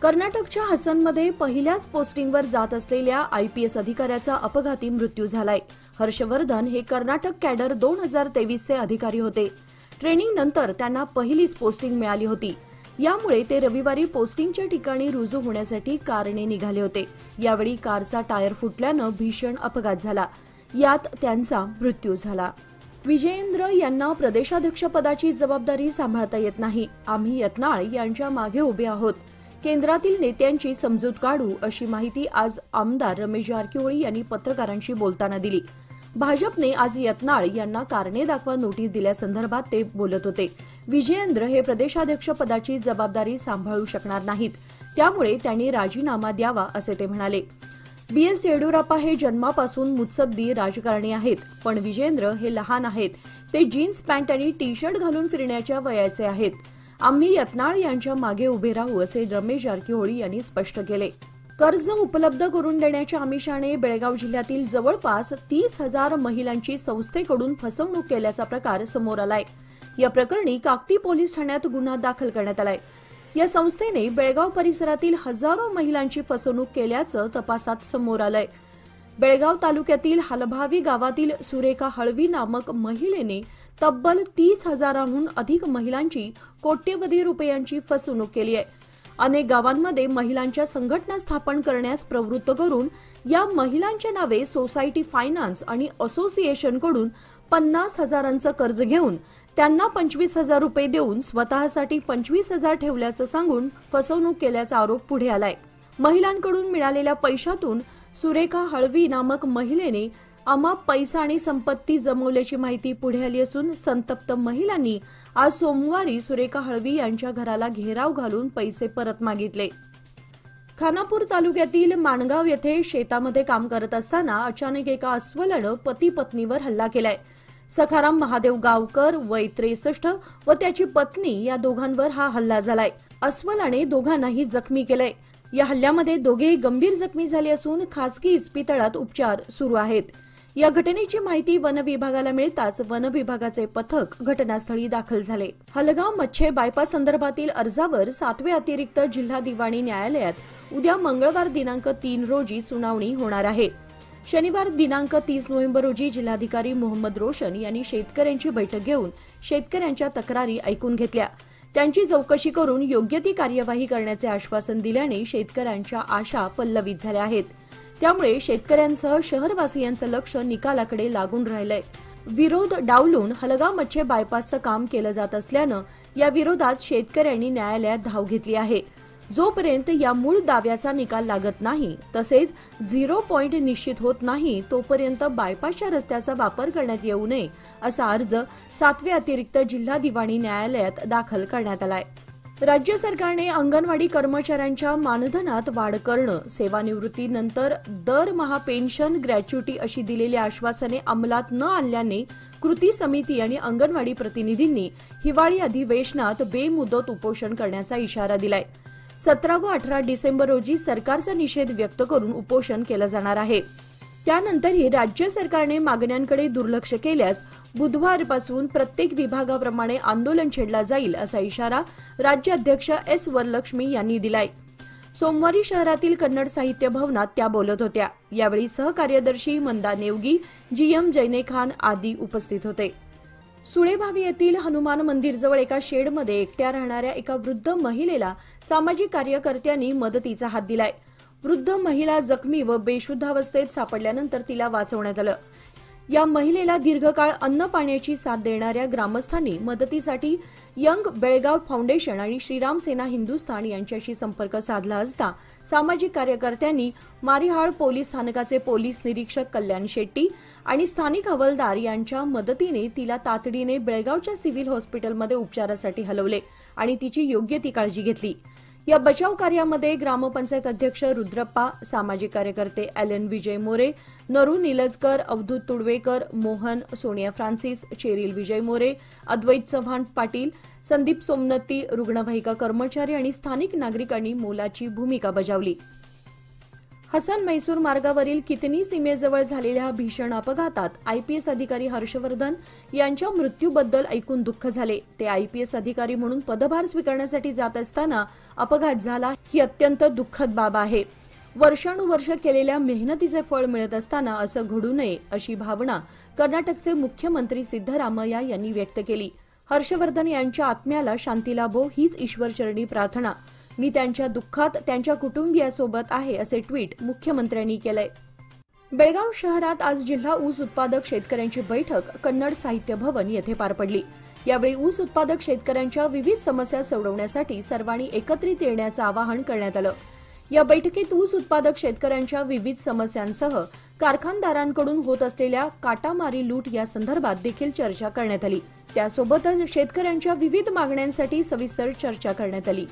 कर्नाटकच्या हसनमध्ये पहिल्याच पोस्टिंगवर जात असलेल्या आयपीएस अधिकाऱ्याचा अपघाती मृत्यू झालाय। हर्षवर्धन हे कर्नाटक कॅडर 2023 चे अधिकारी होते। ट्रेनिंग नंतर त्यांना पहिलीच पोस्टिंग मिळाली होती। यामुळे ते रविवारी पोस्टिंगच्या ठिकाणी रुजू होण्यासाठी कारने निघाले होते। यावेळी कारचा टायर फुटल्यानं भीषण अपघात झाला। यात त्यांचा मृत्यू झाला। विजयेंद्र यांना प्रदेशाध्यक्षपदाची जबाबदारी सांभाळता येत नाही। आम्ही यत्नाळ यांच्या मागे उभे आहोत। केंद्रातील नेत्यांची समजूत काढू, अशी माहिती आज आमदार रमेश जारकीहोळी यांनी पत्रकारांशी बोलताना दिली। भाजपने आज यत्नाळ यांना कारणे दाखवा नोटीस दिल्यासंदर्भात ते बोलत होते। विजयेंद्र हे प्रदेशाध्यक्षपदाची जबाबदारी सांभाळू शकणार नाहीत, त्यामुळे त्यांनी राजीनामा द्यावा, असे ते म्हणाले। बीएस येडियुराप्पा हे जन्मापासून मुत्सद्दी राजकारणी आहेत, पण विजयेंद्र हे लहान आहेत। ते जीन्स पॅन्ट आणि टी शर्ट घालून फिरण्याच्या वयाचे आहेत। आम्ही यत्नाळ यांच्या मागे उभे राहू, असे रमेश जारकीहोळी यांनी स्पष्ट केले। कर्ज उपलब्ध करून देण्याच्या आमिषाने बेळगाव जिल्ह्यातील जवळपास 30,000 महिलांची संस्थेकडून फसवणूक केल्याचा प्रकार समोर आलाय। या प्रकरणी काकती पोलीस ठाण्यात गुन्हा दाखल करण्यात आलाय। या संस्थेने बेळगाव परिसरातील हजारो महिलांची फसवणूक केल्याचं तपासात समोर आलंय। बेळगाव तालुक्यातील हलभावी गावातील सुरेखा हळवी नामक महिलेने तब्बल 30,000हून अधिक महिलांची कोट्यवधी रुपयांची फसवणूक केली आहे। अनेक गावांमध्ये महिलांच्या संघटना स्थापन करण्यास प्रवृत्त करून या महिलांच्या नावे सोसायटी फायनान्स आणि असोसिएशनकडून 50,000चं कर्ज घेऊन त्यांना 25,000 रुपये देऊन स्वतःसाठी 25,000 ठेवल्याचं सांगून फसवणूक केल्याचा आरोप पुढे आलाय। महिलांकडून मिळालेल्या पैशातून सुरेखा हळवी नामक महिलेने अमाप पैसा आणि संपत्ती जमवल्याची माहिती पुढे आली असून संतप्त महिलांनी आज सोमवारी सुरेखा हळवी यांच्या घराला घेराव घालून पैसे परत मागितले। खानापूर तालुक्यातील माणगाव येथे शेतामध्ये काम करत असताना अचानक एका अस्वलानं पती पत्नीवर हल्ला केलाय। सखाराम महादेव गावकर वय 63 व त्याची पत्नी या दोघांवर हा हल्ला झालाय। अस्वलाने दोघांनाही जखमी केलंय। या हल्ल्यामध्ये दोघेही गंभीर जखमी झाले असून खासगी इस्पितळात उपचार सुरू आहेत। या घटनेची माहिती वन विभागाला मिळताच वन विभागाचे पथक घटनास्थळी दाखल झाले। हलगाव मच्छे बायपास संदर्भातील अर्जावर 7वे अतिरिक्त जिल्हा दिवाणी न्यायालयात उद्या मंगळवार दिनांक 3 रोजी सुनावणी होणार आहे। शनिवार दिनांक 30 नोव्हेंबर रोजी जिल्हाधिकारी मोहम्मद रोशन यांनी शेतकऱ्यांची बैठक घेऊन शेतकऱ्यांच्या तक्रारी ऐकून घेतल्या। त्यांची चौकशी करून योग्य ती कार्यवाही करण्याचे आश्वासन दिल्याने शेतकऱ्यांच्या आशा पल्लवित झाल्या आहेत। त्यामुळे शेतकऱ्यांसह शहरवासियांचं लक्ष निकालाकडे लागून राहिलंय। विरोध डावलून हलगाव मच्छे बायपासचं काम केलं जात असल्यानं या विरोधात शेतकऱ्यांनी न्यायालयात धाव घेतली आहे। जोपर्यंत या मूळ दाव्याचा निकाल लागत नाही, तसेच 0 पॉइंट निश्चित होत नाही, तोपर्यंत बायपासच्या रस्त्याचा वापर करण्यात येऊ नये, असा अर्ज 7वे अतिरिक्त जिल्हा दिवाणी न्यायालयात दाखल करण्यात आलाय। राज्य सरकारने अंगणवाडी कर्मचाऱ्यांच्या मानधनात वाढ करणं, सेवानिवृत्तीनंतर दरमहा पेन्शन, ग्रॅच्युटी अशी दिलेली आश्वासने अंमलात न आणल्याने कृती समिती आणि अंगणवाडी प्रतिनिधींनी हिवाळी अधिवेशनात बेमुदत उपोषण करण्याचा इशारा दिलाय। 17 व 18 डिसेंबर रोजी सरकारचा निषेध व्यक्त करून उपोषण केलं जाणार आहे। त्यानंतरही राज्य सरकारने मागण्यांकडे दुर्लक्ष केल्यास बुधवारपासून प्रत्येक विभागाप्रमाणे आंदोलन छेडला जाईल, असा इशारा राज्य अध्यक्ष एस वरलक्ष्मी यांनी दिलाय। सोमवारी शहरातील कन्नड साहित्य भवनात त्या बोलत होत्या। यावेळी सहकार्यदर्शी मंदा नेवगी, जीएम जैनेखान आदी उपस्थित होते। सुळेभावी येथील हनुमान मंदिरजवळ एका शेडमध्ये एकट्या राहणाऱ्या एका वृद्ध महिलेला सामाजिक कार्यकर्त्यांनी मदतीचा हात दिलाय। वृद्ध महिला जखमी व बेशुद्धावस्थेत सापडल्यानंतर तिला वाचवण्यात आलं। या महिलेला दीर्घकाळ अन्न पाण्याची साथ देणाऱ्या ग्रामस्थांनी मदतीसाठी यंग बेळगाव फाउंडेशन आणि श्रीराम सेना हिंदुस्थान यांच्याशी संपर्क साधला असता सामाजिक कार्यकर्त्यांनी मारिहाळ पोलीस स्थानकाचे पोलीस निरीक्षक कल्याण शेट्टी आणि स्थानिक हवालदार यांच्या मदतीने तिला तातडीने बेळगावच्या सिव्हिल हॉस्पिटलमध्ये उपचारासाठी हलवले आणि तिची योग्य ती काळजी घेतली। या बचाव कार्यामध्ये ग्रामपंचायत अध्यक्ष रुद्रप्पा, सामाजिक कार्यकर्ते एलन विजय मोरे, नरू निलजकर, अवधूत तुडवेकर, मोहन, सोनिया फ्रान्सिस, चेरिल विजय मोरे, अद्वैत चव्हाण पाटील, संदीप सोमनत्ती, रुग्णवाहिका कर्मचारी आणि स्थानिक नागरिकांनी मोलाची भूमिका बजावली। हसन मैसूर मार्गावरील कितनी सीमेजवळ झालेल्या भीषण अपघातात आयपीएस अधिकारी हर्षवर्धन यांच्या मृत्यूबद्दल ऐकून दुःख झाले। ते आयपीएस अधिकारी म्हणून पदभार स्वीकारण्यासाठी जात असताना अपघात झाला ही अत्यंत दुःखद बाब आहे। वर्षानुवर्ष केलेल्या मेहनतीचे फळ मिळत असताना असं घडू नये अशी भावना कर्नाटकचे मुख्यमंत्री सिद्धरामय्या यांनी व्यक्त केली। हर्षवर्धन यांच्या आत्म्याला शांती लाभो हीच ईश्वरचरणी प्रार्थना। मी त्यांच्या दुःखात त्यांच्या कुटुंबियासोबत आहे असे ट्विट मुख्यमंत्र्यांनी केलंय। बेळगाव शहरात आज जिल्हा ऊस उत्पादक शेतकऱ्यांची बैठक कन्नड साहित्य भवन येथे पार पडली। यावेळी ऊस उत्पादक शेतकऱ्यांच्या विविध समस्या सोडवण्यासाठी सर्वांनी एकत्रित येण्याचं आवाहन करण्यात आलं। या बैठकीत ऊस उत्पादक शेतकऱ्यांच्या विविध समस्यांसह कारखानदारांकडून होत असलेल्या काटामारी लूट या संदर्भात देखील चर्चा करण्यात आली। त्यासोबतच शेतकऱ्यांच्या विविध मागण्यांसाठी सविस्तर चर्चा करण्यात आली।